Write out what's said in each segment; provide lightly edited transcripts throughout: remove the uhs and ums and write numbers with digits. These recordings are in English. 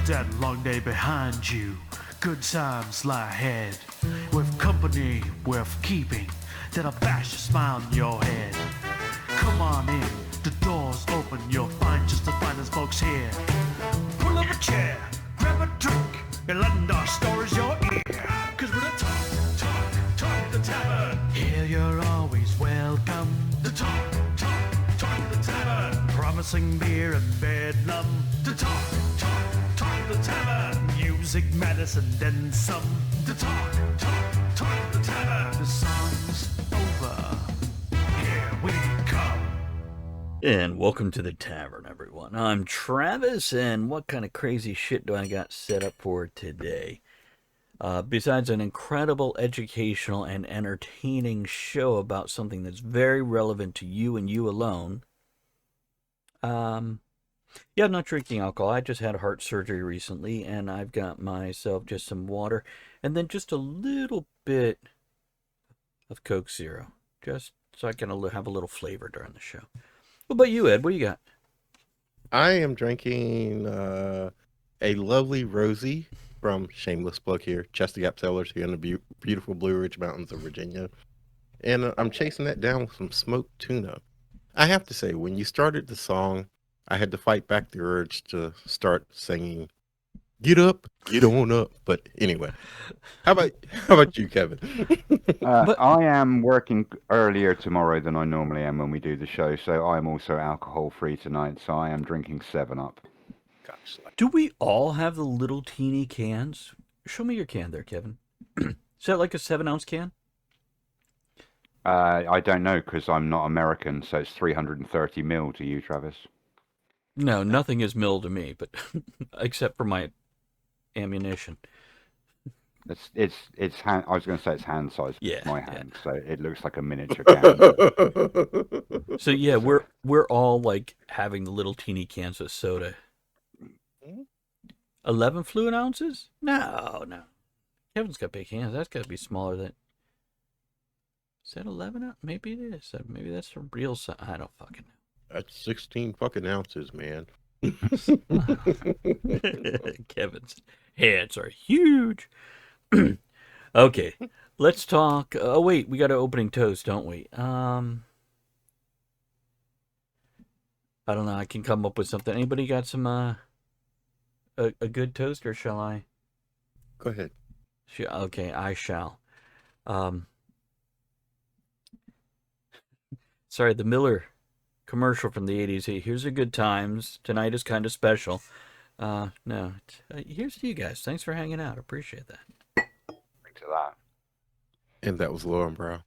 that long day behind you. Good times lie ahead. With company worth keeping, that'll bash a smile on your head. Come on in, the door's open, you'll find just the finest folks here. Pull up a chair, grab a drink, and lend our stories your ear. Cause we're the talk the tavern. Here you're always welcome. The talk the tavern. Promising beer and bedlam. The talk the tavern. Music, medicine, then some. The talk the tavern. The song's over. Here we come. And welcome to the Tavern, everyone. I'm Travis, and what kind of crazy shit do I got set up for today? Besides an incredible educational and entertaining show about something that's very relevant to you and you alone. Yeah, I'm not drinking alcohol. I just had heart surgery recently, and I've got myself just some water, and then just a little bit of Coke Zero, just so I can have a little flavor during the show. What about you, Ed? What do you got? I am drinking a lovely Rosie from shameless plug here, Chester Gap Cellars here in the beautiful Blue Ridge Mountains of Virginia. And I'm chasing that down with some smoked tuna. I have to say, when you started the song, I had to fight back the urge to start singing, "Get up, get on up." But anyway, how about you, Kevin? I am working earlier tomorrow than I normally am when we do the show, so I'm also alcohol-free tonight, so I am drinking 7-Up. Gosh, Do we all have the little teeny cans? Show me your can there, Kevin. Is that like a 7-ounce can? I don't know, because I'm not American, so it's 330 ml to you, Travis. No, nothing is mill to me, but except for my ammunition. It's hand. I was going to say it's hand size. Yeah, My yeah. hand, so it looks like a miniature can. So yeah, we're all like having the little teeny cans of soda. 11 fluid ounces? No. Kevin's got big hands. That's got to be smaller than. Is that 11 ounces? Maybe it is. Maybe that's a real size. I don't fucking know. That's 16 fucking ounces, man. Kevin's hands are huge. Okay, let's talk. Oh wait, we got an opening toast, don't we? I don't know. I can come up with something. Anybody got some a good toast, or shall I? Go ahead. Okay, I shall. Sorry, the Miller commercial from the 80s. Hey, here's a good times. Tonight is kind of special. No, here's to you guys. Thanks for hanging out. Appreciate that. To that. And that was Lauren Brown.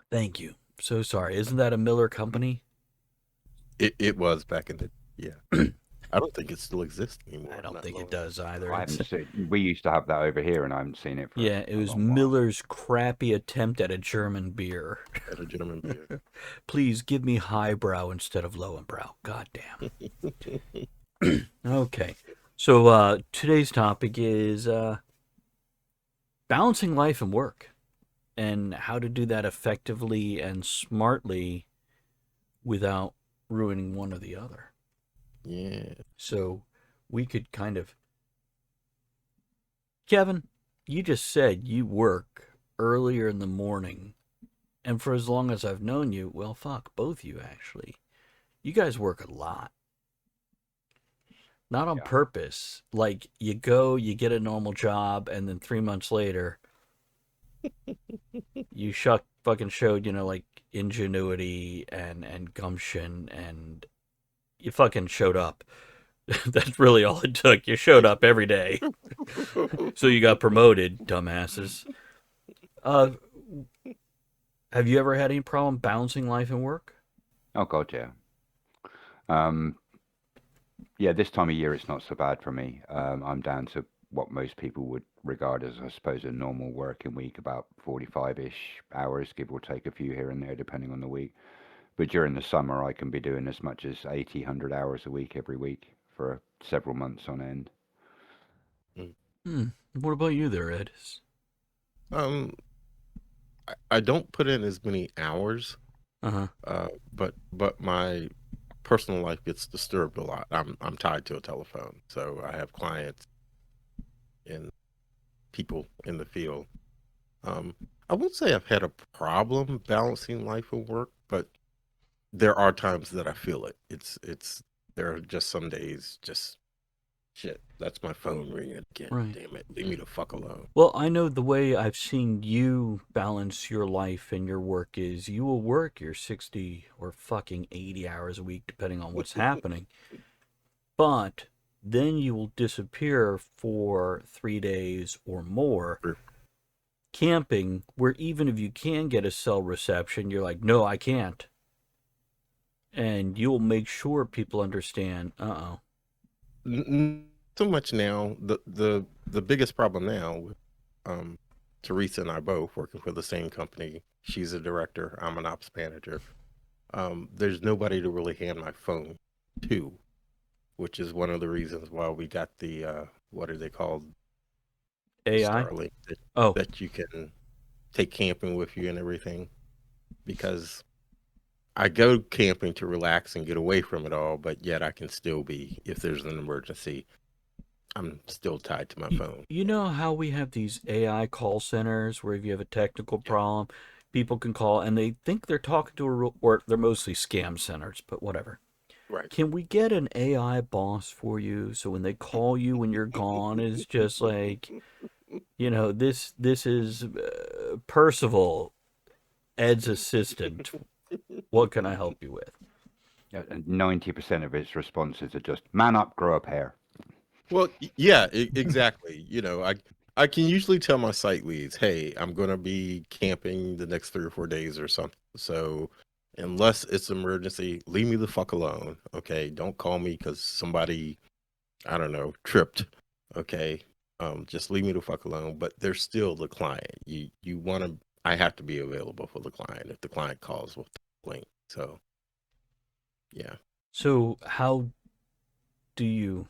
Thank you. So sorry. Isn't that a Miller company? It was back in the I don't think it still exists anymore. I don't think it does either. I haven't seen, we used to have that over here, and I haven't seen it for Yeah, it was a long while. Miller's crappy attempt at a German beer. At a gentleman beer. Please give me highbrow instead of lowenbrow. God damn. Okay. So today's topic is balancing life and work, and how to do that effectively and smartly without ruining one or the other. Yeah. So we could kind of... Kevin, you just said you work earlier in the morning, and for as long as I've known you, well, fuck, both you actually, you guys work a lot. Not on purpose. Like, you go, you get a normal job, and then 3 months later, you fucking showed, like, ingenuity and gumption, and you fucking showed up. That's really all it took. You showed up every day. So you got promoted, dumbasses. Have you ever had any problem balancing life and work? Oh God, yeah. Yeah, this time of year it's not so bad for me. I'm down to what most people would regard as, I suppose, a normal working week, about 45-ish hours, give or take a few here and there, depending on the week. But during the summer, I can be doing as much as 80, 100 hours a week every week for several months on end. What about you there, Ed? I don't put in as many hours. Uh-huh. But my personal life gets disturbed a lot. I'm tied to a telephone, so I have clients and people in the field. Um, I won't say I've had a problem balancing life and work, but there are times that I feel it. It's there are just some days just shit. That's my phone ringing again. Right. Damn it, leave me the fuck alone. Well, I know the way I've seen you balance your life and your work is you will work your 60 or fucking 80 hours a week, depending on what's happening. But then you will disappear for 3 days or more Sure. camping, where even if you can get a cell reception, you're like, no, I can't. And you'll make sure people understand, So much now. The biggest problem now with um, Teresa and I both working for the same company. She's a director. I'm an ops manager. There's nobody to really hand my phone to, which is one of the reasons why we got the what are they called? AI? Starlink Oh, that you can take camping with you and everything. Because I go camping to relax and get away from it all, but yet I can still be, if there's an emergency, I'm still tied to my phone. you know how we have these AI call centers where if you have a technical Yeah. problem, people can call and they think they're talking to a real, or they're mostly scam centers, but whatever. Right. Can we get an AI boss for you so when they call you when you're gone, it's just like, this is Percival, Ed's assistant. What can I help you with? 90% of its responses are just man up, grow a pair. Well, yeah, exactly. I can usually tell my site leads, hey, I'm going to be camping the next 3 or 4 days or something. So unless it's emergency, leave me the fuck alone. Okay. Don't call me because somebody, I don't know, tripped. Okay. Just leave me the fuck alone. But they're still the client. You want to, I have to be available for the client if the client calls with the link. So yeah. So how do you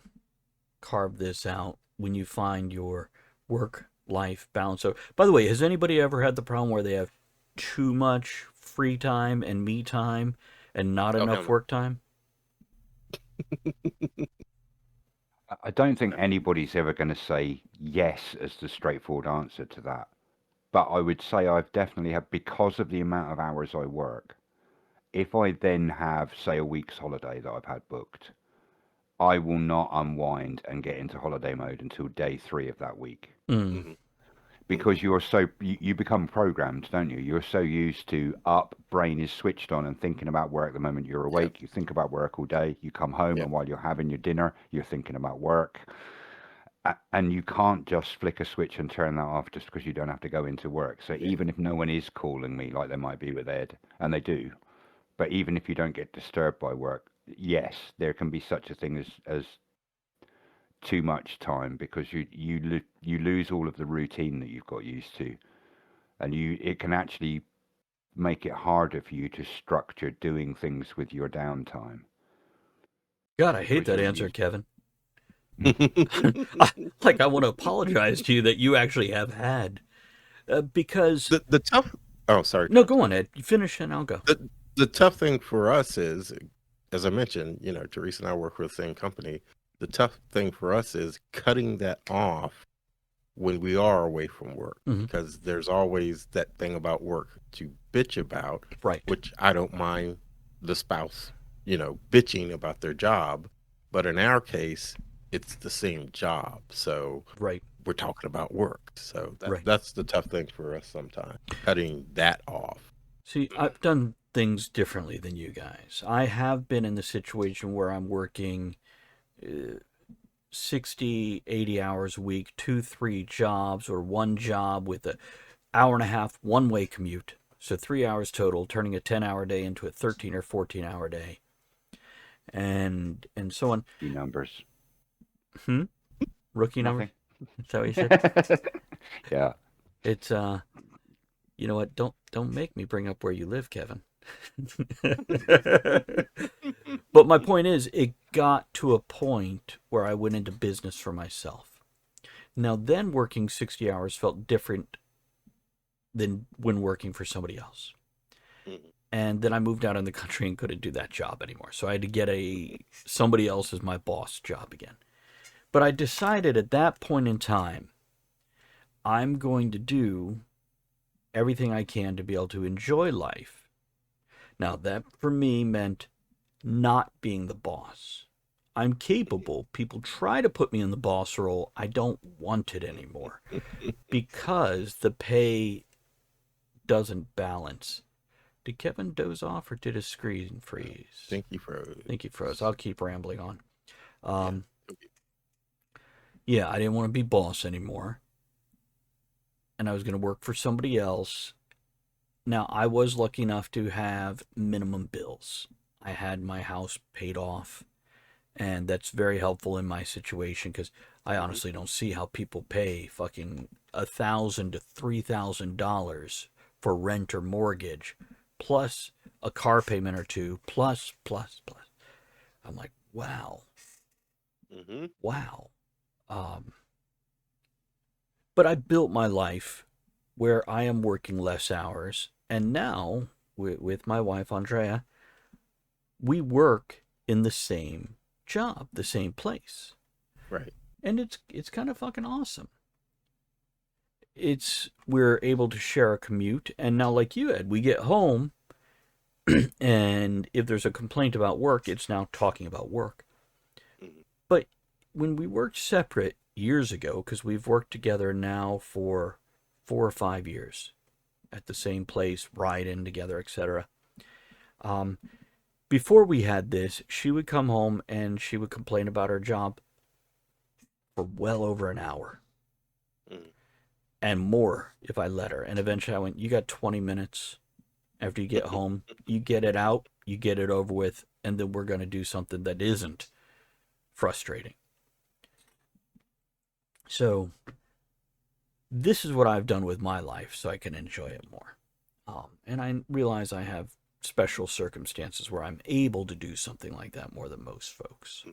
carve this out when you find your work-life balance? So, by the way, has anybody ever had the problem where they have too much free time and me time and not Oh, hell enough no. work time? I don't think anybody's ever going to say yes as the straightforward answer to that. But I would say I've definitely had, because of the amount of hours I work, if I then have, say, a week's holiday that I've had booked, I will not unwind and get into holiday mode until day 3 of that week. Mm, Mhm. Because you become programmed, don't you? You're so used to brain is switched on and thinking about work the moment you're Yeah. awake. You think about work all day. You come home Yeah. and while you're having your dinner, you're thinking about work. And you can't just flick a switch and turn that off just because you don't have to go into work. So Yeah. even if no one is calling me like they might be with Ed, and they do, but even if you don't get disturbed by work, yes, there can be such a thing as too much time because you lose all of the routine that you've got used to, and it can actually make it harder for you to structure doing things with your downtime God, I hate because that you're answer, used. Kevin. I want to apologize to you that you actually have had. Because, the tough sorry, no, Travis, go go on, ahead. Ed. You finish and I'll go. The tough thing for us is, as I mentioned, Teresa and I work for the same company. The tough thing for us is cutting that off when we are away from work, Hmm. because there's always that thing about work to bitch about, Right, which I don't mind the spouse, bitching about their job, but in our case, it's the same job. So right, we're talking about work. So right. that's the tough thing for us sometimes, cutting that off. See, I've done things differently than you guys. I have been in the situation where I'm working 60, 80 hours a week, 2, 3 jobs, or one job with an hour and a half one-way commute. So 3 hours total, turning a 10-hour day into a 13 or 14-hour day. And so on. Numbers. Rookie numbers? Nothing. Is that what you said? Yeah. It's you know what? Don't make me bring up where you live, Kevin. But my point is, it got to a point where I went into business for myself. Now, then working 60 hours felt different than when working for somebody else. Mhm. And then I moved out in the country and couldn't do that job anymore. So I had to get somebody else as my boss job again. But I decided at that point in time, I'm going to do everything I can to be able to enjoy life. Now, that for me meant not being the boss. I'm capable. People try to put me in the boss role. I don't want it anymore because the pay doesn't balance. Did Kevin doze off or did his screen freeze? Think he froze. I think he froze. I'll keep rambling on. Yeah, I didn't want to be boss anymore. And I was going to work for somebody else. Now, I was lucky enough to have minimum bills. I had my house paid off. And that's very helpful in my situation because I honestly don't see how people pay fucking $1,000 to $3,000 for rent or mortgage, plus a car payment or two, plus. I'm like, wow. Wow. But I built my life where I am working less hours. And now, with my wife, Andrea, we work in the same job, the same place. Right. And it's kind of fucking awesome. We're able to share a commute. And now, like you, Ed, we get home, and if there's a complaint about work, it's now talking about work. But when we worked separate years ago, because we've worked together now for 4 or 5 years at the same place, ride in together, etc. Before we had this, she would come home and she would complain about her job for well over an hour. And more if I let her. And eventually I went, you got 20 minutes after you get home. You get it out, you get it over with, and then we're going to do something that isn't frustrating. So this is what I've done with my life so I can enjoy it more. And I realize I have special circumstances where I'm able to do something like that more than most folks.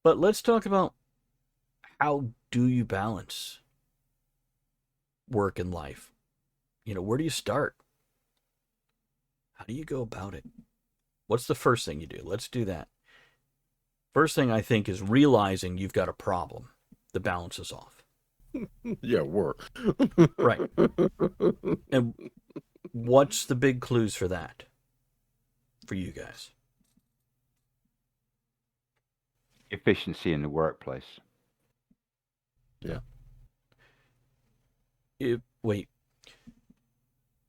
But let's talk about, how do you balance work and life? Where do you start? How do you go about it? What's the first thing you do? Let's do that. First thing I think is realizing you've got a problem. The balance is off. Yeah, work. Right. And what's the big clues for that? For you guys? Efficiency in the workplace. Yeah. Wait.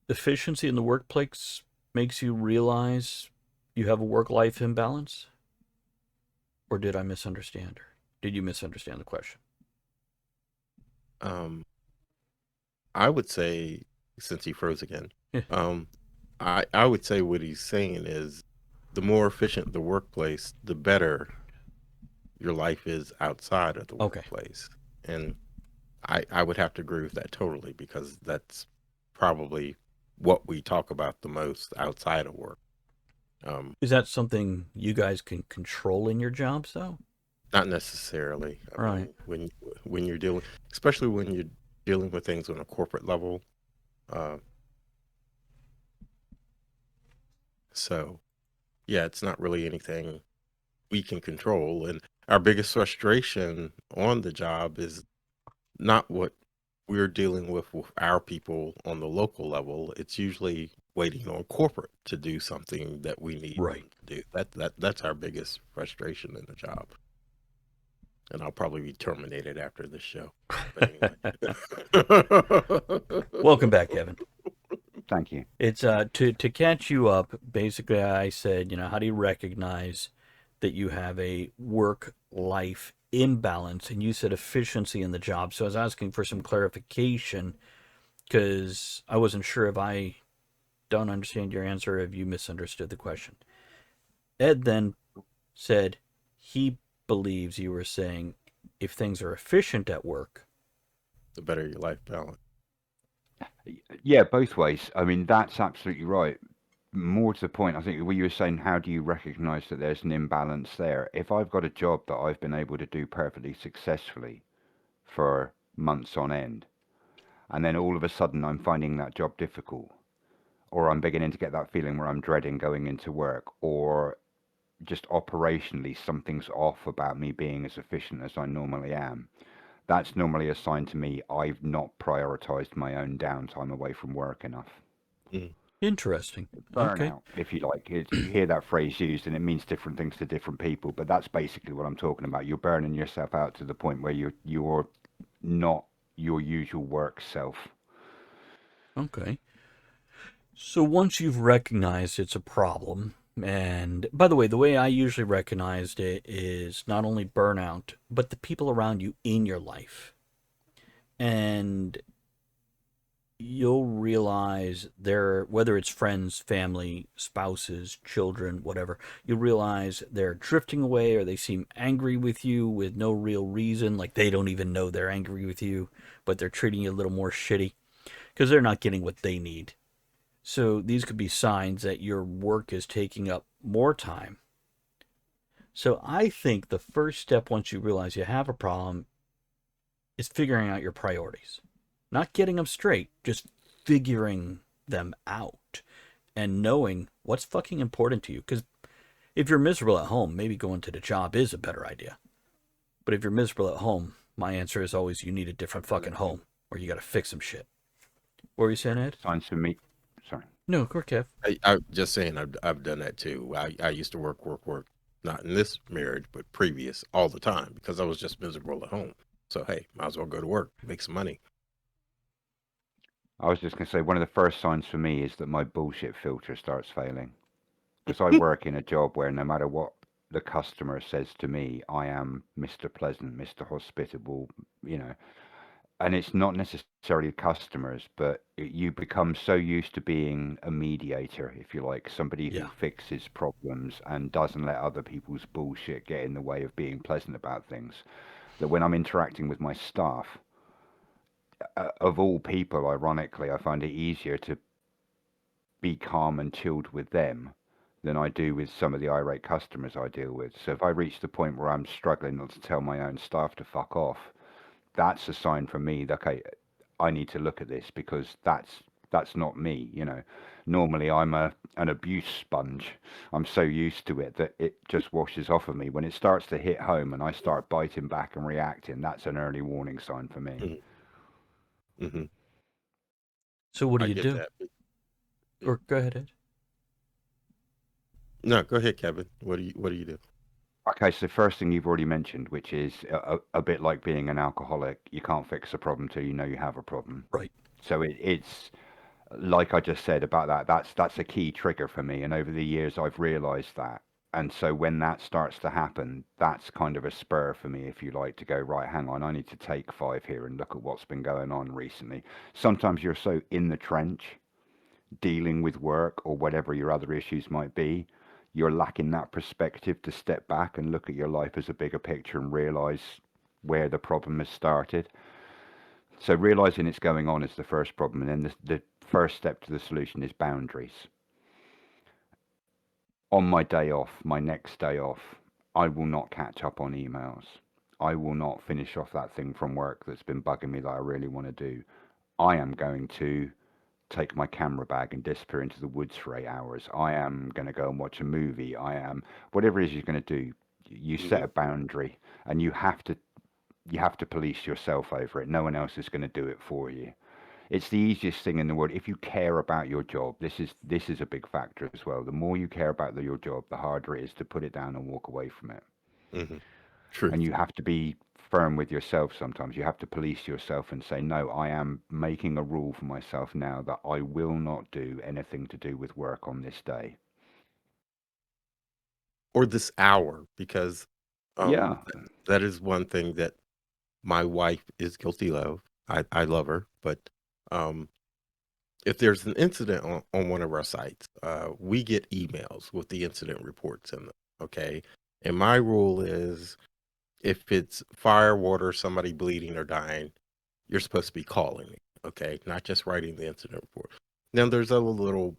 Efficiency in the workplace makes you realize you have a work-life imbalance? Or did I misunderstand her? Did you misunderstand the question? I would say, since he froze again, Yeah. I would say what he's saying is the more efficient the workplace, the better your life is outside of the Okay. workplace. And I would have to agree with that totally, because that's probably what we talk about the most outside of work. Is that something you guys can control in your jobs, though? Not necessarily. I Right. mean, when you're dealing, especially when you're dealing with things on a corporate level. So, yeah, it's not really anything we can control. And our biggest frustration on the job is not what we're dealing with our people on the local level. It's usually waiting on corporate to do something that we need Right. them to do. That's our biggest frustration in the job. And I'll probably be terminated after this show. But anyway. Welcome back, Kevin. Thank you. It's to catch you up. Basically, I said, how do you recognize that you have a work-life imbalance? And you said efficiency in the job. So I was asking for some clarification because I wasn't sure if I don't understand your answer or if you misunderstood the question. Ed then said he believes you were saying if things are efficient at work, the better your life balance. Yeah, both ways. I mean, that's absolutely right. More to the point, I think when you were saying, how do you recognize that there's an imbalance there? If I've got a job that I've been able to do perfectly successfully for months on end, and then all of a sudden I'm finding that job difficult, or I'm beginning to get that feeling where I'm dreading going into work, or just operationally something's off about me being as efficient as I normally am, that's normally a sign to me I've not prioritized my own downtime away from work enough. Mm. Interesting. Okay. Burnout, if you like. You hear that phrase used and it means different things to different people, but that's basically what I'm talking about. You're burning yourself out to the point where you're not your usual work self. Okay. So once you've recognized it's a problem, and by the way I usually recognized it is not only burnout, but the people around you in your life. And you'll realize whether it's friends, family, spouses, children, whatever, you'll realize they're drifting away or they seem angry with you with no real reason, like they don't even know they're angry with you, but they're treating you a little more shitty because they're not getting what they need. So these could be signs that your work is taking up more time. So I think the first step once you realize you have a problem is figuring out your priorities. Not getting them straight, just figuring them out and knowing what's fucking important to you. Because if you're miserable at home, maybe going to the job is a better idea. But if you're miserable at home, my answer is always you need a different fucking home or you got to fix some shit. What were you saying, Ed? Signs for me. Sorry. No, go Kev. I just saying I've done that too. I used to work, not in this marriage, but previous all the time because I was just miserable at home. So hey, might as well go to work, make some money. I was just going to say one of the first signs for me is that my bullshit filter starts failing. Because I work in a job where no matter what the customer says to me, I am Mr. Pleasant, Mr. Hospitable, you know. And it's not necessarily customers, but you become so used to being a mediator, if you like, somebody who Yeah. fixes problems and doesn't let other people's bullshit get in the way of being pleasant about things, that when I'm interacting with my staff, of all people, ironically, I find it easier to be calm and chilled with them than I do with some of the irate customers I deal with. So if I reach the point where I'm struggling not to tell my own staff to fuck off, that's a sign for me that, okay, I need to look at this because that's not me, you know. Normally I'm an abuse sponge. I'm so used to it that it just washes off of me. When it starts to hit home and I start biting back and reacting, that's an early warning sign for me. Mm-hmm. So what do I you get do? that. Or go ahead, Ed. No, go ahead, Kevin. What do you do? Okay, so first thing you've already mentioned, which is a bit like being an alcoholic, you can't fix a problem till you know you have a problem. Right. So it's like I just said about that. That's a key trigger for me, and over the years I've realised that. And so when that starts to happen, that's kind of a spur for me, if you like, to go right. Hang on, I need to take 5 here and look at what's been going on recently. Sometimes you're so in the trench, dealing with work or whatever your other issues might be, you're lacking that perspective to step back and look at your life as a bigger picture and realize where the problem has started. So realizing it's going on is the first problem, and then the first step to the solution is boundaries. On my day off, my next day off, I will not catch up on emails. I will not finish off that thing from work that's been bugging me that I really want to do. I am going to take my camera bag and disappear into the woods for 8 hours. I am going to go and watch a movie. I am whatever it is you're going to do. You set a boundary, and you have to police yourself over it. No one else is going to do it for you. It's the easiest thing in the world. If you care about your job, this is a big factor as well. The more you care about your job, the harder it is to put it down and walk away from it. Mm-hmm. And Truth. you have to be firm with yourself sometimes. You have to police yourself and say, no, I am making a rule for myself now that I will not do anything to do with work on this day. Or this hour, because Yeah. that is one thing that my wife is guilty of. I love her, but um, if there's an incident on one of our sites, we get emails with the incident reports in them. Okay. And my rule is if it's fire, water, somebody bleeding or dying, you're supposed to be calling me. Okay. Not just writing the incident report. Now, there's other little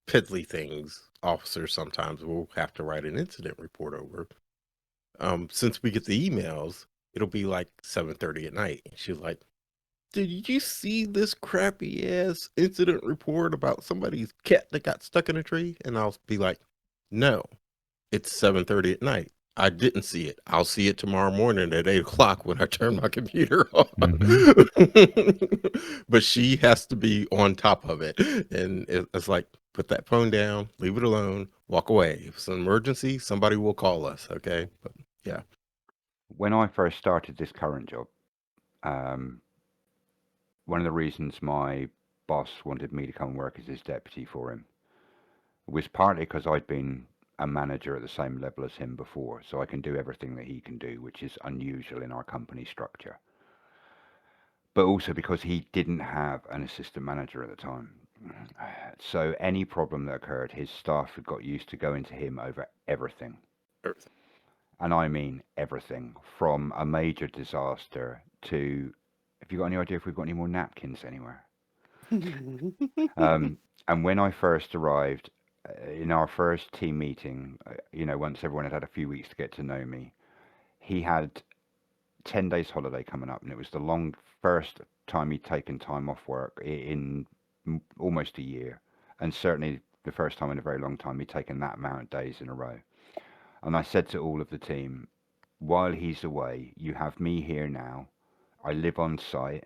piddly things officers sometimes will have to write an incident report over. Since we get the emails, it'll be like 7:30 at night. And she's like, did you see this crappy ass incident report about somebody's cat that got stuck in a tree? And I'll be like, no, it's 7:30 at night. I didn't see it. I'll see it tomorrow morning at 8 o'clock when I turn my computer on. But she has to be on top of it. And it's like, put that phone down, leave it alone, walk away. If it's an emergency, somebody will call us. Okay. But yeah. When I first started this current job, one of the reasons my boss wanted me to come work as his deputy for him was partly because I'd been a manager at the same level as him before, so I can do everything that he can do, which is unusual in our company structure. But also because he didn't have an assistant manager at the time. So any problem that occurred, his staff had got used to going to him over everything. Everything. And I mean everything, from a major disaster to, have you got any idea if we've got any more napkins anywhere? And when I first arrived, in our first team meeting, once everyone had had a few weeks to get to know me, he had 10 days holiday coming up, and it was the first time he'd taken time off work in almost a year, and certainly the first time in a very long time he'd taken that amount of days in a row. And I said to all of the team, while he's away, you have me here now. I live on site.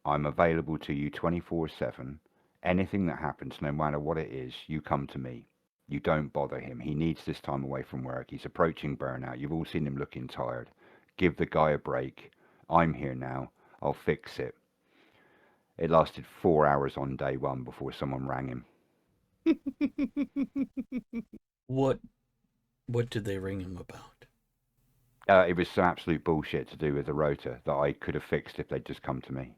I'm available to you 24/7. Anything that happens, no matter what it is, you come to me. You don't bother him. He needs this time away from work. He's approaching burnout. You've all seen him looking tired. Give the guy a break. I'm here now. I'll fix it. It lasted 4 hours on day one before someone rang him. What did they ring him about? It was some absolute bullshit to do with the rotor that I could have fixed if they'd just come to me.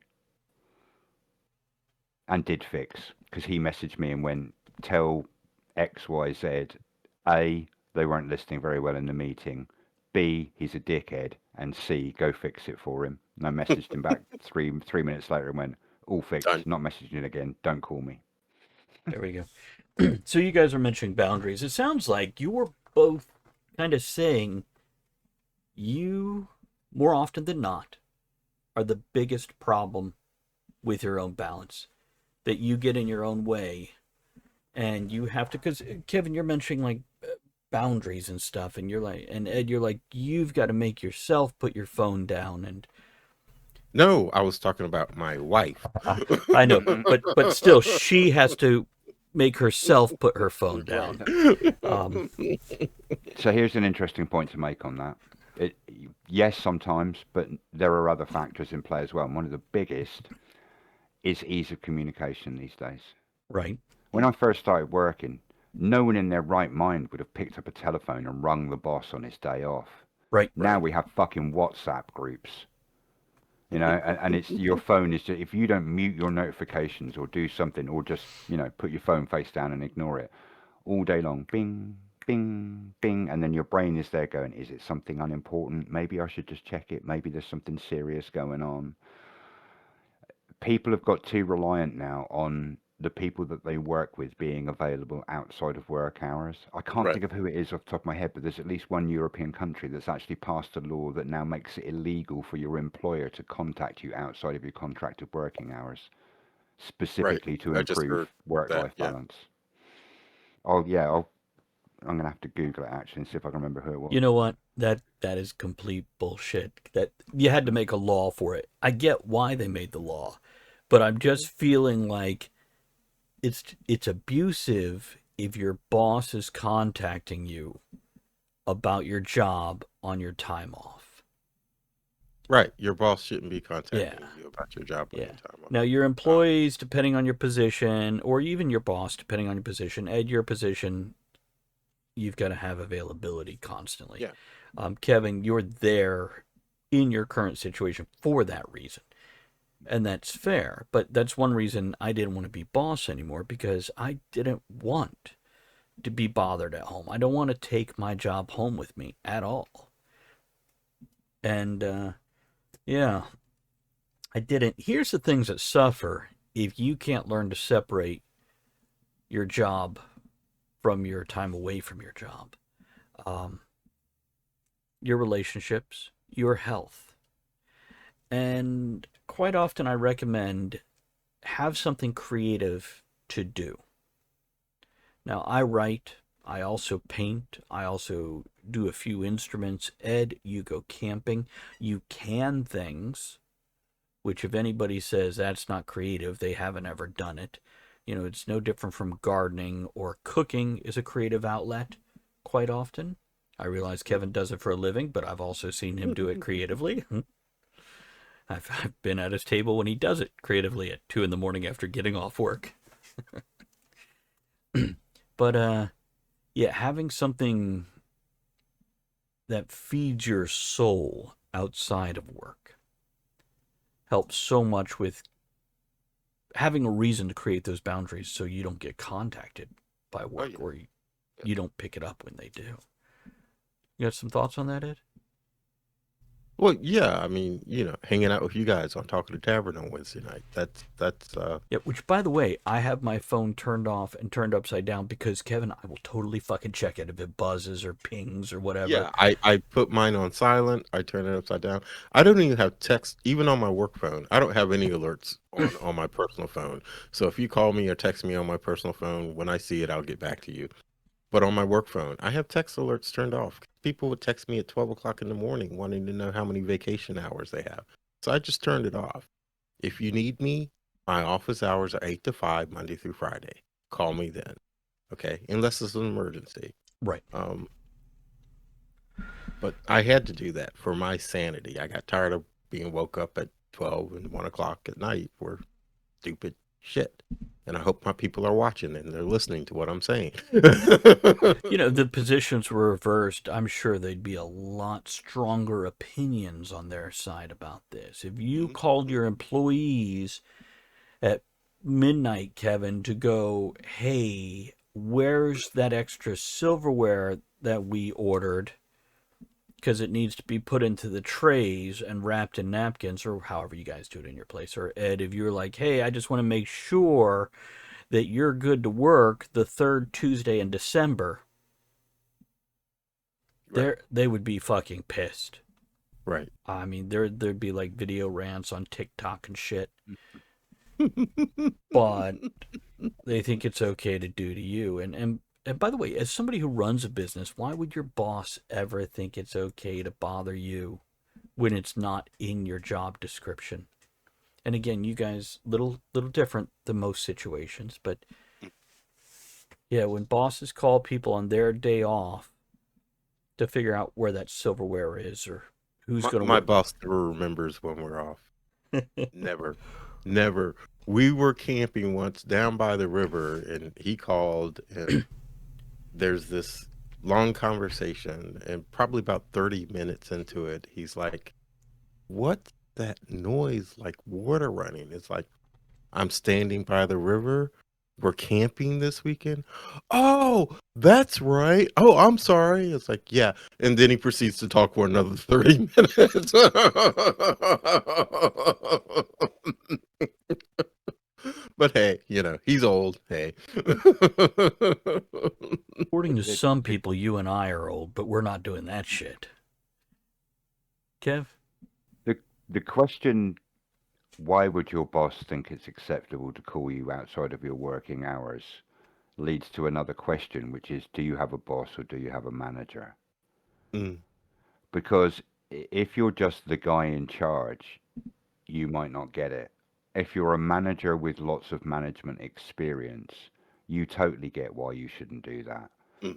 And did fix, because he messaged me and went, tell XYZ, A, they weren't listening very well in the meeting, B, he's a dickhead, and C, go fix it for him. And I messaged him back three minutes later and went, all fixed, Done. not messaging it again, don't call me. There we go. So you guys are mentioning boundaries. It sounds like you were both kind of saying you, more often than not, are the biggest problem with your own balance. That you get in your own way, and you have to, because Kevin, you're mentioning like boundaries and stuff, and you're like, and Ed, you're like, you've got to make yourself put your phone down. And No, I was talking about my wife. I know, but still, she has to make herself put her phone down. So here's an interesting point to make on that. Yes, sometimes, but there are other factors in play as well. And one of the biggest is ease of communication these days. Right. When I first started working, no one in their right mind would have picked up a telephone and rung the boss on his day off. Right. Now we have fucking WhatsApp groups. And it's your phone is just, if you don't mute your notifications or do something, or just, put your phone face down and ignore it all day long, bing, bing, bing, and then your brain is there going, is it something unimportant? Maybe I should just check it. Maybe there's something serious going on. People have got too reliant now on the people that they work with being available outside of work hours. I can't think of who it is off the top of my head, but there's at least one European country that's actually passed a law that now makes it illegal for your employer to contact you outside of your contracted working hours, specifically to improve work-life balance. Oh yeah, I'm gonna have to Google it actually and see if I can remember who it was. You know what? That is complete bullshit. That you had to make a law for it. I get why they made the law, but I'm just feeling like it's abusive if your boss is contacting you about your job on your time off. Right. Your boss shouldn't be contacting you about your job on your time off. Now, your employees, depending on your position, or even your boss, depending on your position, Ed, your position, you've got to have availability constantly. Yeah. Kevin, you're there in your current situation for that reason. And that's fair. But that's one reason I didn't want to be boss anymore, because I didn't want to be bothered at home. I don't want to take my job home with me at all. And, I didn't. Here's the things that suffer if you can't learn to separate your job from your time away from your job. Your relationships, your health. And quite often I recommend have something creative to do. Now, I write, I also paint, I also do a few instruments. Ed, you go camping, you can things, which if anybody says that's not creative, they haven't ever done it. You know, it's no different from gardening or cooking is a creative outlet quite often. I realize Kevin does it for a living, but I've also seen him do it creatively. I've been at his table when he does it creatively at 2 in the morning after getting off work. But yeah, having something that feeds your soul outside of work helps so much with having a reason to create those boundaries so you don't get contacted by work or you don't pick it up when they do. You got some thoughts on that, Ed? Well, yeah, I mean, hanging out with you guys on Talking to Tavern on Wednesday night. That's Yeah, which by the way, I have my phone turned off and turned upside down because Kevin, I will totally fucking check it if it buzzes or pings or whatever. yeah, I put mine on silent. I turn it upside down. I don't even have text, even on my work phone. I don't have any alerts on my personal phone. So if you call me or text me on my personal phone, when I see it, I'll get back to you. But on my work phone, I have text alerts turned off. People would text me at 12 o'clock in the morning wanting to know how many vacation hours they have. So I just turned it off. If you need me, my office hours are 8 to 5, Monday through Friday. Call me then. Okay? Unless it's an emergency. Right. But I had to do that for my sanity. I got tired of being woke up at 12 and 1 o'clock at night for stupid shit. And I hope my people are watching and they're listening to what I'm saying. The positions were reversed. I'm sure there'd be a lot stronger opinions on their side about this. If you called your employees at midnight, Kevin, to go, hey, where's that extra silverware that we ordered? Because it needs to be put into the trays and wrapped in napkins, or however you guys do it in your place. Or Ed, if you're like, hey, I just want to make sure that you're good to work the third Tuesday in December, Right. they would be fucking pissed. Right. I mean, there'd be like video rants on TikTok and shit. But they think it's okay to do to you. And by the way, as somebody who runs a business, why would your boss ever think it's okay to bother you when it's not in your job description? And again, you guys, little different than most situations, but yeah, when bosses call people on their day off to figure out where that silverware is or who's going to My boss never remembers when we're off. Never. Never. We were camping once down by the river and he called and there's this long conversation and probably about 30 minutes into it, he's like, what's that noise like water running? It's like, I'm standing by the river. We're camping this weekend. Oh, that's right. Oh, I'm sorry. It's like, yeah. And then he proceeds to talk for another 30 minutes. But hey, he's old. Hey. According to some people, you and I are old, but we're not doing that shit. Kev? The question, why would your boss think it's acceptable to call you outside of your working hours, leads to another question, which is, do you have a boss or do you have a manager? Because if you're just the guy in charge, you might not get it. If you're a manager with lots of management experience, you totally get why you shouldn't do that.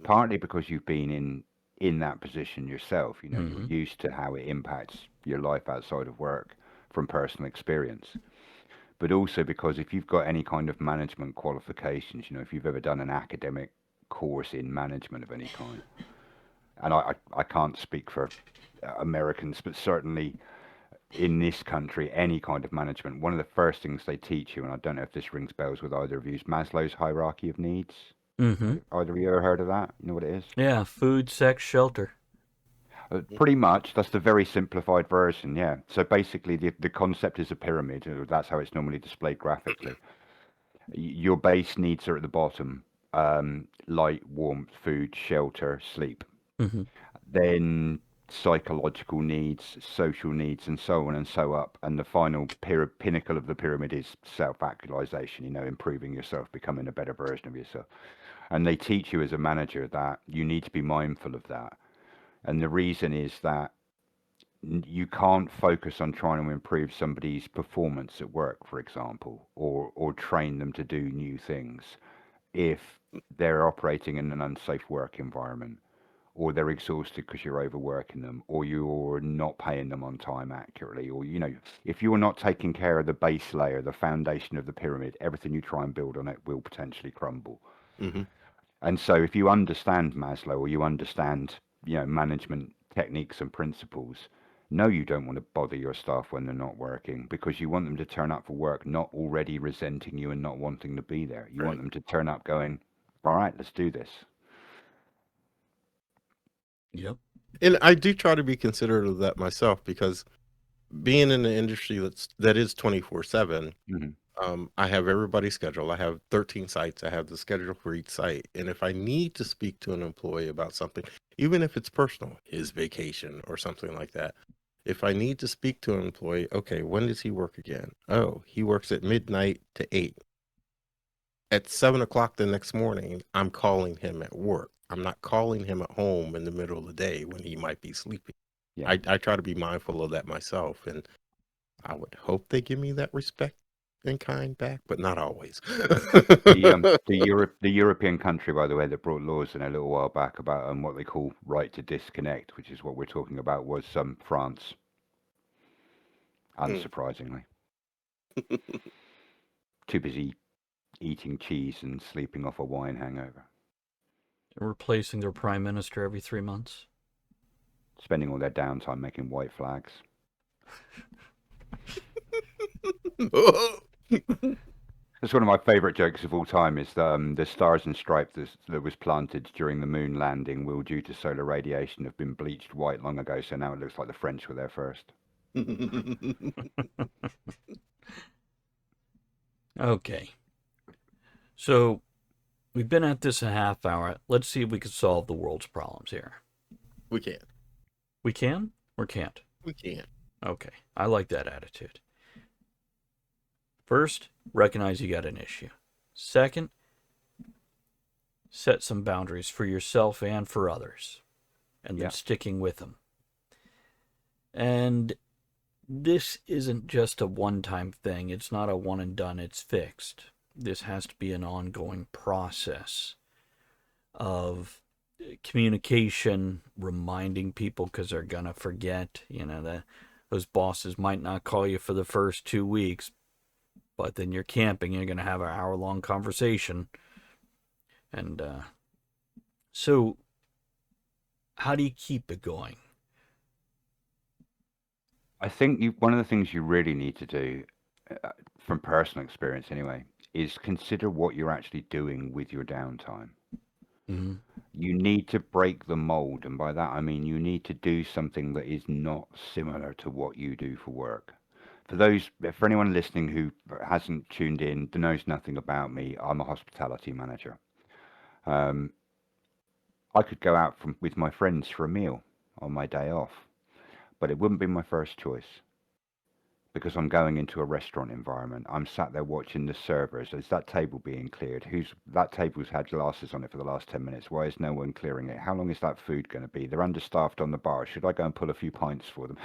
Partly because you've been in that position yourself. You're used to how it impacts your life outside of work from personal experience. But also because if you've got any kind of management qualifications, if you've ever done an academic course in management of any kind, and I can't speak for Americans, but certainly in this country, any kind of management, one of the first things they teach you, and I don't know if this rings bells with either of you, is Maslow's hierarchy of needs. Either of you ever heard of that? You know what it is? Yeah, food, sex, shelter. Pretty much. That's the very simplified version, yeah. So basically, the concept is a pyramid. That's how it's normally displayed graphically. Your base needs are at the bottom. Light, warmth, food, shelter, sleep. Then psychological needs, social needs, and so on and so up. And the final pinnacle of the pyramid is self-actualization, improving yourself, becoming a better version of yourself. And they teach you as a manager that you need to be mindful of that. And the reason is that you can't focus on trying to improve somebody's performance at work, for example, or train them to do new things if they're operating in an unsafe work environment, or they're exhausted because you're overworking them, or you're not paying them on time accurately, or if you're not taking care of the base layer, the foundation of the pyramid, everything you try and build on it will potentially crumble. Hmm. And so if you understand Maslow, or you understand management techniques and principles, no, you don't want to bother your staff when they're not working, because you want them to turn up for work not already resenting you and not wanting to be there. You want them to turn up going, all right, let's do this. Yep. And I do try to be considerate of that myself, because being in an industry that is 24/7, I have everybody's schedule. I have 13 sites. I have the schedule for each site. And if I need to speak to an employee about something, even if it's personal, his vacation or something like that, if I need to speak to an employee, okay, when does he work again? Oh, he works at midnight to 8. At 7 o'clock the next morning, I'm calling him at work. I'm not calling him at home in the middle of the day when he might be sleeping. Yeah. I try to be mindful of that myself, and I would hope they give me that respect and kind back, but not always. The European country, by the way, that brought laws in a little while back about what they call right to disconnect, which is what we're talking about, was France. Unsurprisingly. Too busy eating cheese and sleeping off a wine hangover. Replacing their prime minister every 3 months. Spending all their downtime making white flags. That's one of my favourite jokes of all time, is the stars and stripes that was planted during the moon landing will, due to solar radiation, have been bleached white long ago, so now it looks like the French were there first. Okay. So, we've been at this a half hour. Let's see if we can solve the world's problems here. We can. We can or can't? We can. Okay. I like that attitude. First, recognize you got an issue. Second, set some boundaries for yourself and for others, and then sticking with them. And this isn't just a one-time thing. It's not a one and done. It's fixed. This has to be an ongoing process of communication, reminding people, because they're going to forget. Those bosses might not call you for the first 2 weeks, but then you're camping, you're going to have an hour-long conversation. And so how do you keep it going? I think one of the things you really need to do, from personal experience anyway, is consider what you're actually doing with your downtime. Mm-hmm. You need to break the mold, and by that I mean you need to do something that is not similar to what you do for work. For anyone listening who hasn't tuned in, knows nothing about me, I'm a hospitality manager. I could go out with my friends for a meal on my day off, but it wouldn't be my first choice, because I'm going into a restaurant environment. I'm sat there watching the servers. Is that table being cleared? That table's had glasses on it for the last 10 minutes. Why is no one clearing it? How long is that food going to be? They're understaffed on the bar. Should I go and pull a few pints for them?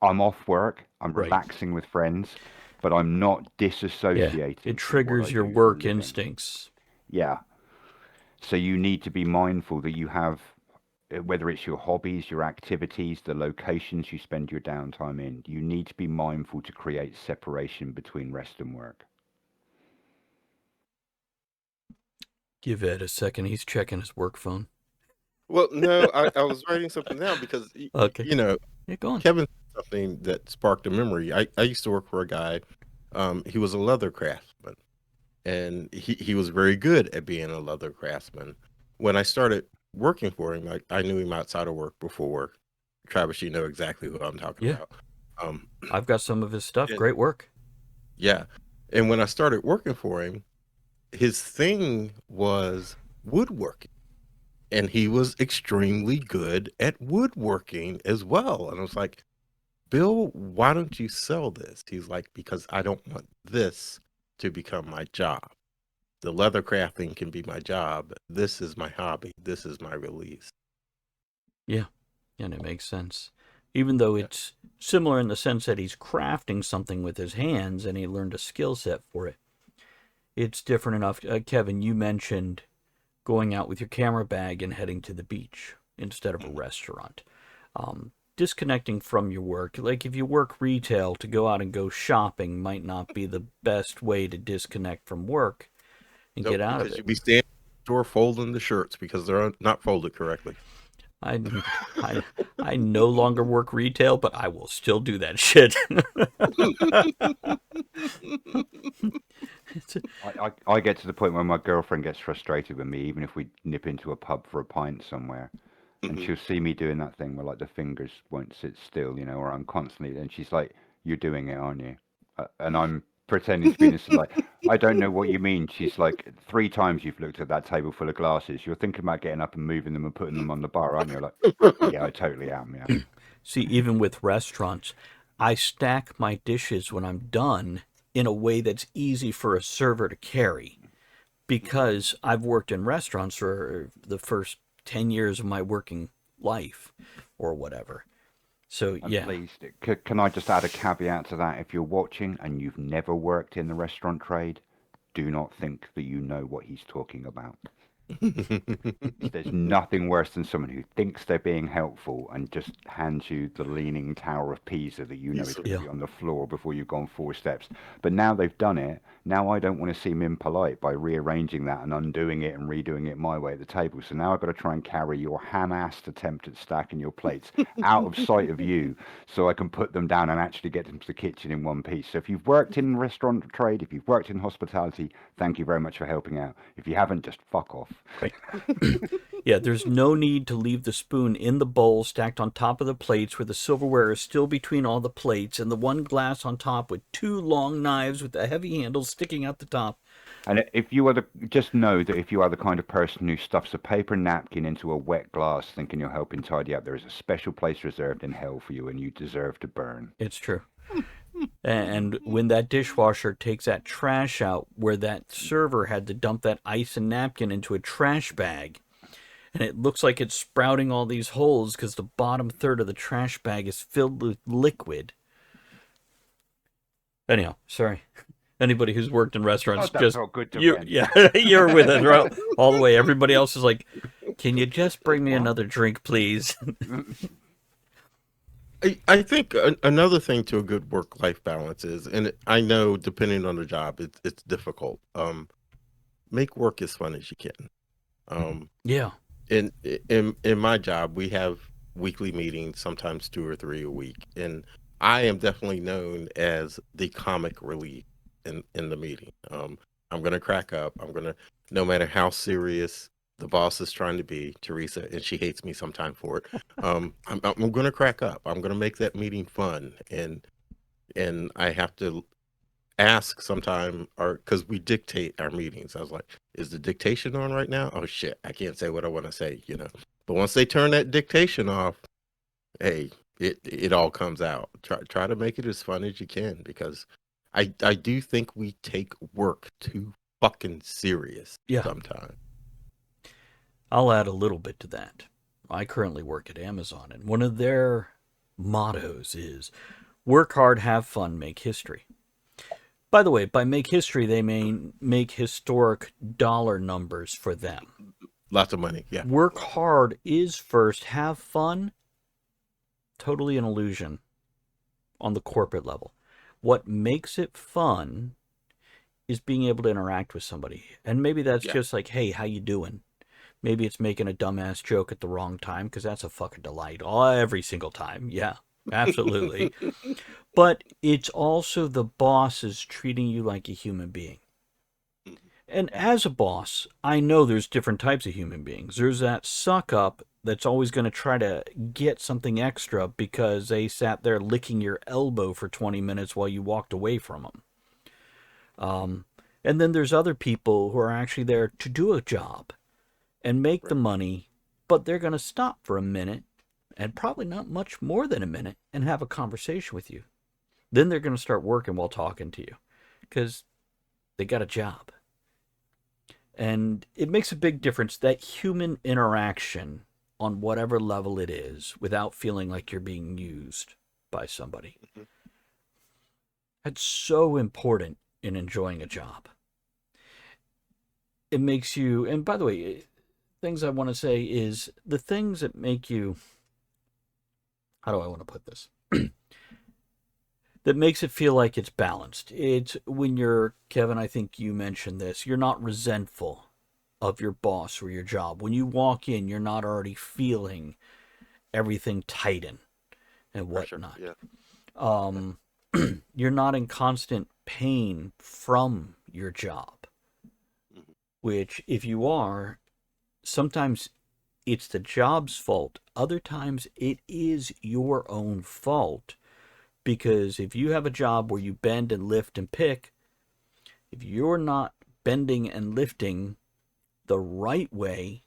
I'm off work. I'm relaxing with friends, but I'm not disassociating. It triggers your work instincts. Yeah. So you need to be mindful that you have, whether it's your hobbies, your activities, the locations you spend your downtime in, you need to be mindful to create separation between rest and work. Give Ed a second. He's checking his work phone. Well, no, I was writing something down because, okay. Go on. Kevin said something that sparked a memory. I used to work for a guy. He was a leather craftsman, and he was very good at being a leather craftsman. When I started working for him, I knew him outside of work, before work. Travis, you know exactly who I'm talking about. I've got some of his stuff. Great work. Yeah. And when I started working for him, his thing was woodworking. and he was extremely good at woodworking as well. And I was like, Bill, why don't you sell this? He's like, because I don't want this to become my job. The leather crafting can be my job. This is my hobby. This is my release. Yeah, and it makes sense. Even though it's similar in the sense that he's crafting something with his hands and he learned a skill set for it. It's different enough. Kevin, you mentioned going out with your camera bag and heading to the beach instead of a restaurant. Disconnecting from your work, like if you work retail, to go out and go shopping might not be the best way to disconnect from work and get out of Because it. you'd be standing at the store folding the shirts because they're not folded correctly. I no longer work retail, but I will still do that shit. I get to the point where my girlfriend gets frustrated with me, even if we nip into a pub for a pint somewhere, and she'll see me doing that thing where like the fingers won't sit still, or I'm constantly. And she's like, "You're doing it, aren't you?" And I'm pretending to be innocent, like, "I don't know what you mean." She's like, "3 times you've looked at that table full of glasses. You're thinking about getting up and moving them and putting them on the bar, aren't you?" Like, "Yeah, I totally am." Yeah. See, even with restaurants, I stack my dishes when I'm done in a way that's easy for a server to carry, because I've worked in restaurants for the first 10 years of my working life or whatever. So, And yeah. please, can I just add a caveat to that? If you're watching and you've never worked in the restaurant trade, do not think that you know what he's talking about. There's nothing worse than someone who thinks they're being helpful and just hands you the leaning tower of Pisa that you know is going to be on the floor before you've gone 4 steps. But now they've done it. Now I don't want to seem impolite by rearranging that and undoing it and redoing it my way at the table. So now I've got to try and carry your ham-assed attempt at stacking your plates out of sight of you so I can put them down and actually get them to the kitchen in one piece. So if you've worked in restaurant trade, if you've worked in hospitality, thank you very much for helping out. If you haven't, just fuck off. Right. Yeah, there's no need to leave the spoon in the bowl stacked on top of the plates where the silverware is still between all the plates and the one glass on top with 2 long knives with the heavy handles sticking out the top. And if you are just know that if you are the kind of person who stuffs a paper napkin into a wet glass thinking you're helping tidy up, there is a special place reserved in hell for you and you deserve to burn. It's true. And when that dishwasher takes that trash out where that server had to dump that ice and napkin into a trash bag, and it looks like it's sprouting all these holes because the bottom third of the trash bag is filled with liquid. Anyhow, sorry. Anybody who's worked in restaurants, that just felt good to you, vent. yeah, you're with us right, all the way. Everybody else is like, "Can you just bring me another drink, please?" I think another thing to a good work-life balance is, and I know depending on the job, it's difficult. Make work as fun as you can. Yeah. In my job, we have weekly meetings, sometimes 2 or 3 a week, and I am definitely known as the comic relief in the meeting. I'm gonna crack up. No matter how serious the boss is trying to be, Teresa, and she hates me sometimes for it. I'm gonna crack up. I'm gonna make that meeting fun, and I have to ask sometime, or because we dictate our meetings. I was like, is the dictation on right now? Oh shit, I can't say what I want to say. But once they turn that dictation off, hey, it all comes out. Try to make it as fun as you can, because I do think we take work too fucking serious sometimes. I'll add a little bit to that. I currently work at Amazon, and one of their mottos is work hard, have fun, make history. By the way, by make history, they mean make historic dollar numbers for them. Lots of money, yeah. Work hard is first, have fun, totally an illusion on the corporate level. What makes it fun is being able to interact with somebody. And maybe that's just like, hey, how you doing? Maybe it's making a dumbass joke at the wrong time, because that's a fucking delight every single time. Yeah, absolutely. But it's also the boss is treating you like a human being. And as a boss, I know there's different types of human beings. There's that suck up that's always going to try to get something extra because they sat there licking your elbow for 20 minutes while you walked away from them. And then there's other people who are actually there to do a job and make the money but they're going to stop for a minute, and probably not much more than a minute, and have a conversation with you. Then they're going to start working while talking to you because they got a job. And it makes a big difference, that human interaction on whatever level it is without feeling like you're being used by somebody. That's so important in enjoying a job. It makes you, and by the way, things I want to say is the things that make you, how do I want to put this? That makes it feel like it's balanced. It's when you're, Kevin, I think you mentioned this, you're not resentful of your boss or your job. When you walk in, you're not already feeling everything tighten and whatnot. Yeah. You're not in constant pain from your job, which if you are, sometimes it's the job's fault. Other times it is your own fault. Because if you have a job where you bend and lift and pick, if you're not bending and lifting the right way,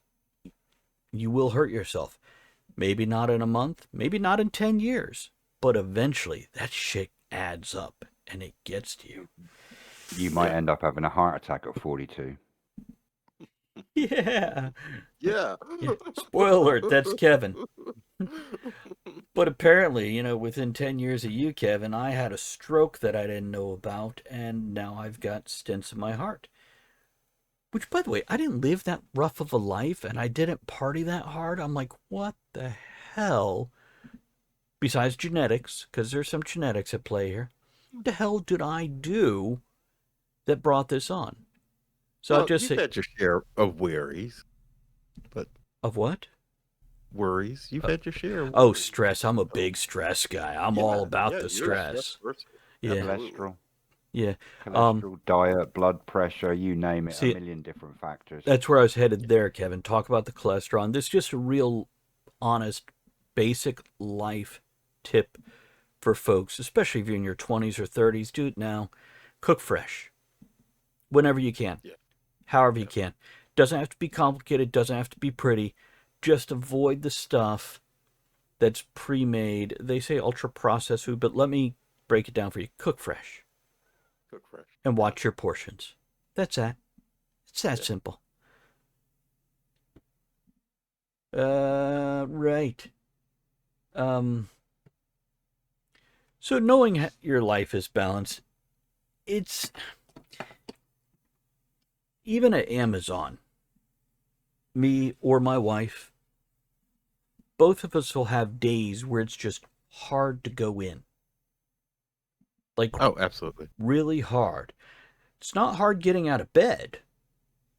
you will hurt yourself. Maybe not in a month, maybe not in 10 years, but eventually that shit adds up and it gets to you. You might end up having a heart attack at 42. Yeah. Yeah. Spoiler alert, that's Kevin. But apparently, within 10 years of you, Kevin, I had a stroke that I didn't know about, and now I've got stents in my heart. Which, by the way, I didn't live that rough of a life, and I didn't party that hard. I'm like, what the hell? Besides genetics, because there's some genetics at play here. What the hell did I do that brought this on? So I'll just you've say... had your share of worries. But of what? Worries. You've had your share of worries. Oh, stress. I'm a big stress guy. I'm all about the stress. Yeah. Cholesterol. Yeah. Cholesterol, diet, blood pressure, you name it. A million different factors. That's where I was headed there, Kevin. Talk about the cholesterol. And this is just a real, honest, basic life tip for folks, especially if you're in your 20s or 30s. Do it now. Cook fresh. Whenever you can. Yeah. However you can. Doesn't have to be complicated. Doesn't have to be pretty. Just avoid the stuff that's pre-made. They say ultra-processed food, but let me break it down for you. Cook fresh. Cook fresh. And watch your portions. That's that. It's that simple. Right. So knowing your life is balanced, it's... Even at Amazon, me or my wife, both of us will have days where it's just hard to go in. Like, oh, absolutely. Really hard. It's not hard getting out of bed.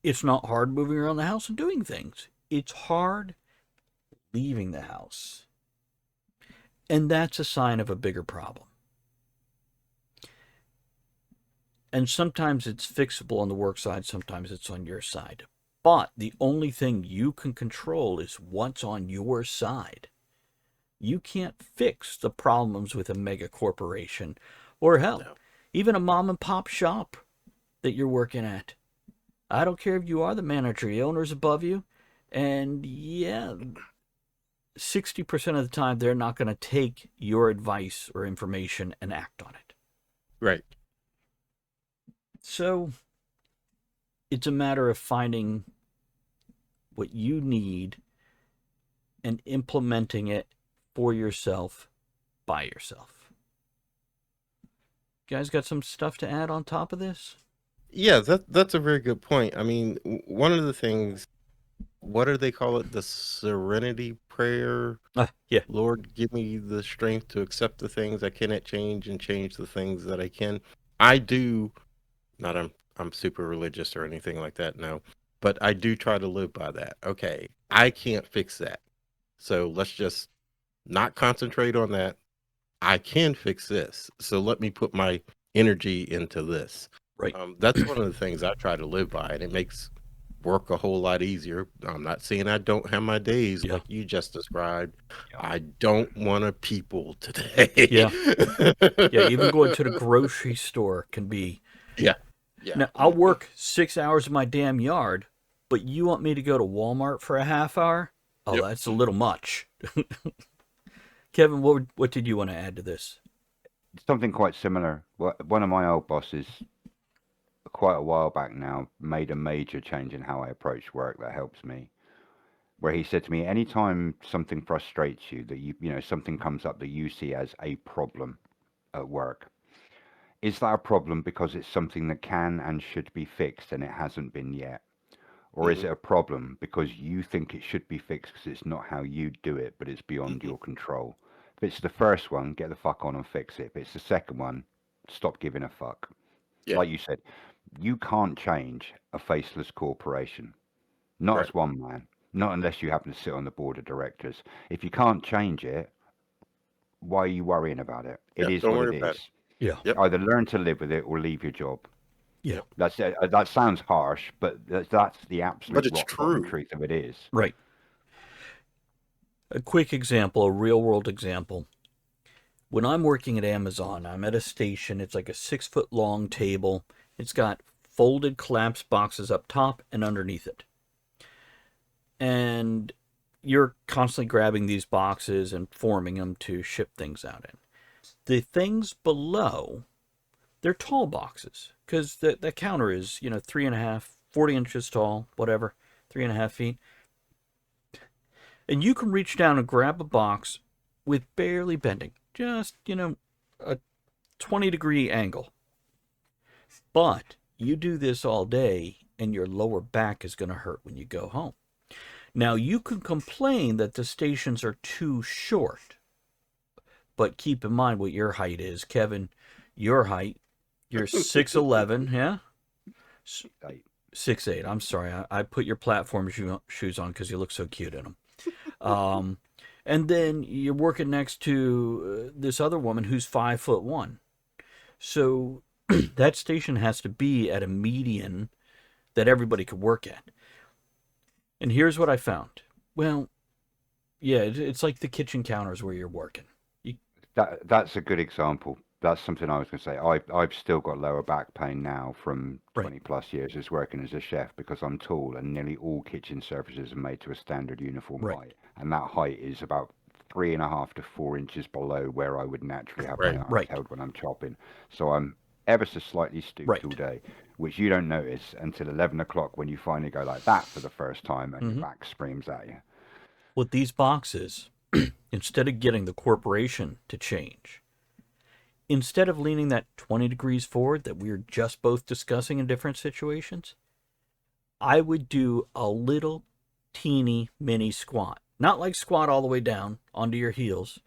It's not hard moving around the house and doing things. It's hard leaving the house. And that's a sign of a bigger problem. And sometimes it's fixable on the work side, sometimes it's on your side. But the only thing you can control is what's on your side. You can't fix the problems with a mega corporation or hell, even a mom and pop shop that you're working at. I don't care if you are the manager, the owner's above you, and 60% of the time they're not going to take your advice or information and act on it. Right. So it's a matter of finding what you need and implementing it for yourself, by yourself. You guys got some stuff to add on top of this? Yeah, that's a very good point. I mean, one of the things, what do they call it? The serenity prayer. Yeah. Lord, give me the strength to accept the things I cannot change and change the things that I can. I do, not I'm super religious or anything like that, no. But I do try to live by that. Okay, I can't fix that. So let's just not concentrate on that. I can fix this. So let me put my energy into this. Right. That's one of the things I try to live by, and it makes work a whole lot easier. I'm not saying I don't have my days like you just described. I don't want to people today. Yeah, even going to the grocery store can be... Yeah. Now, I'll work 6 hours in my damn yard, but you want me to go to Walmart for a half hour? Oh, Yep. that's a little much. Kevin, what did you want to add to this? Something quite similar. One of my old bosses, quite a while back now, made a major change in how I approach work that helps me. Where he said to me, anytime something frustrates you, that something comes up that you see as a problem at work, is that a problem because it's something that can and should be fixed and it hasn't been yet? Or is Hmm. it a problem because you think it should be fixed because it's not how you do it, but it's beyond Hmm. your control? If it's the first one, get the fuck on and fix it. If it's the second one, stop giving a fuck. Yeah. Like you said, you can't change a faceless corporation. Not Right. as one man. Not unless you happen to sit on the board of directors. If you can't change it, why are you worrying about it? It Yeah. is Don't what worry it about is. it. Yeah. Yep. Either learn to live with it or leave your job. Yeah. Yep. That's it. That sounds harsh, but that's the But absolute it's rock bottom true. truth of it is. Right. A quick example, a real world example. When I'm working at Amazon, I'm at a station. It's like a 6 foot long table. It's got folded collapsed boxes up top and underneath it. And you're constantly grabbing these boxes and forming them to ship things out in. The things below, they're tall boxes because the counter is, 3.5, 40 inches tall, whatever, 3.5 feet. And you can reach down and grab a box with barely bending, just, a 20-degree angle. But you do this all day and your lower back is going to hurt when you go home. Now, you can complain that the stations are too short, but keep in mind what your height is. Kevin, your height, you're 6'11", yeah? 6'8". I'm sorry, I put your platform shoes on because you look so cute in them. And then you're working next to this other woman who's 5'1". So that station has to be at a median that everybody could work at. And here's what I found. Well, yeah, it's like the kitchen counters where you're working. That's a good example. That's something I was going to say. I've still got lower back pain now from Right. 20 plus years as working as a chef because I'm tall and nearly all kitchen surfaces are made to a standard uniform Right. height, and that height is about 3.5 to 4 inches below where I would naturally have Right. my arms Right. held when I'm chopping. So I'm ever so slightly stooped Right. all day, which you don't notice until 11 o'clock when you finally go like that for the first time and your back screams at you. With these boxes, instead of getting the corporation to change, instead of leaning that 20 degrees forward that we were just both discussing in different situations, I would do a little teeny mini squat. Not like squat all the way down onto your heels,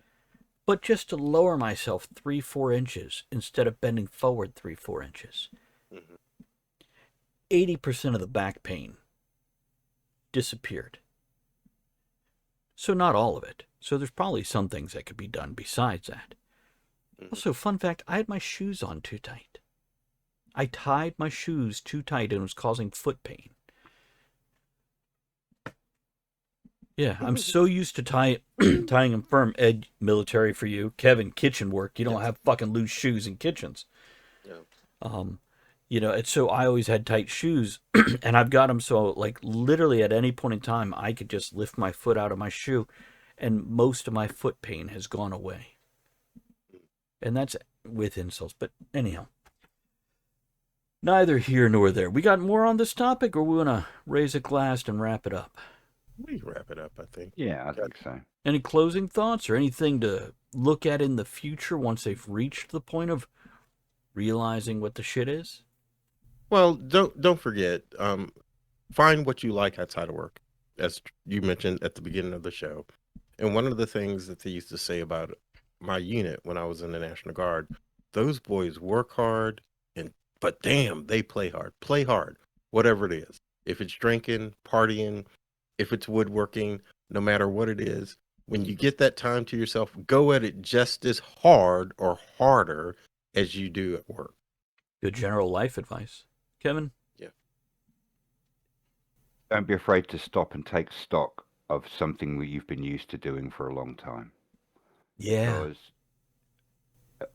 but just to lower myself 3-4 inches instead of bending forward 3-4 inches. Hmm. 80% of the back pain disappeared. So not all of it. So there's probably some things that could be done besides that. Hmm. Also, fun fact, I had my shoes on too tight. I tied my shoes too tight and it was causing foot pain. Yeah, I'm so used to tying them firm. Ed, military for you. Kevin, kitchen work. You don't Yes. have fucking loose shoes in kitchens. Yeah. And so I always had tight shoes, and I've got them so like literally at any point in time I could just lift my foot out of my shoe, and most of my foot pain has gone away. And that's with insults, but anyhow, neither here nor there. We got more on this topic, or we want to raise a glass and wrap it up? We can wrap it up, I think. Yeah, I think so. Any closing thoughts or anything to look at in the future once they've reached the point of realizing what the shit is? Well, don't forget, find what you like outside of work, as you mentioned at the beginning of the show. And one of the things that they used to say about my unit when I was in the National Guard, those boys work hard, but damn, they play hard. Play hard, whatever it is. If it's drinking, partying, if it's woodworking, no matter what it is, when you get that time to yourself, go at it just as hard or harder as you do at work. Good general life advice. Kevin? Yeah. Don't be afraid to stop and take stock of something that you've been used to doing for a long time. Yeah. Because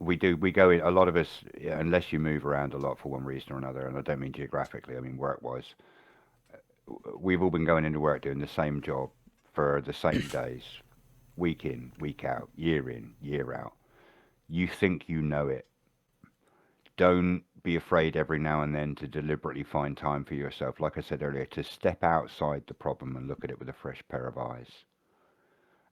we go in, a lot of us, unless you move around a lot for one reason or another, and I don't mean geographically, I mean work-wise, we've all been going into work doing the same job for the same days, week in, week out, year in, year out. You think you know it. Don't be afraid every now and then to deliberately find time for yourself. Like I said earlier, to step outside the problem and look at it with a fresh pair of eyes.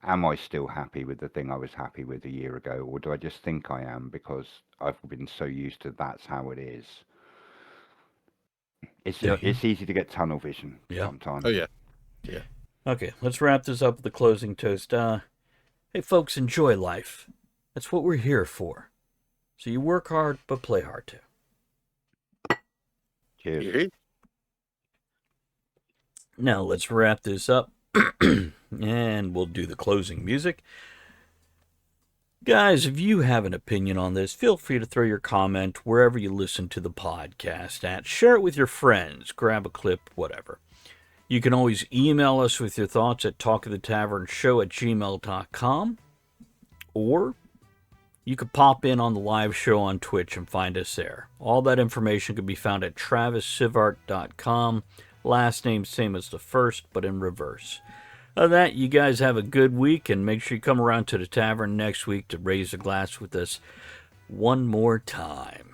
Am I still happy with the thing I was happy with a year ago, or do I just think I am because I've been so used to that's how it is? It's easy to get tunnel vision sometimes. Oh yeah. Yeah. Okay, let's wrap this up with a closing toast. Hey, folks, enjoy life. That's what we're here for. So you work hard, but play hard too. Cheers. Now let's wrap this up, and we'll do the closing music. Guys, if you have an opinion on this, feel free to throw your comment wherever you listen to the podcast at. Share it with your friends, grab a clip, whatever. You can always email us with your thoughts at talkofthetavernshow@gmail.com, or you could pop in on the live show on Twitch and find us there. All that information can be found at TravisSivart.com. Last name same as the first, but in reverse. Other than that, you guys have a good week, and make sure you come around to the tavern next week to raise a glass with us one more time.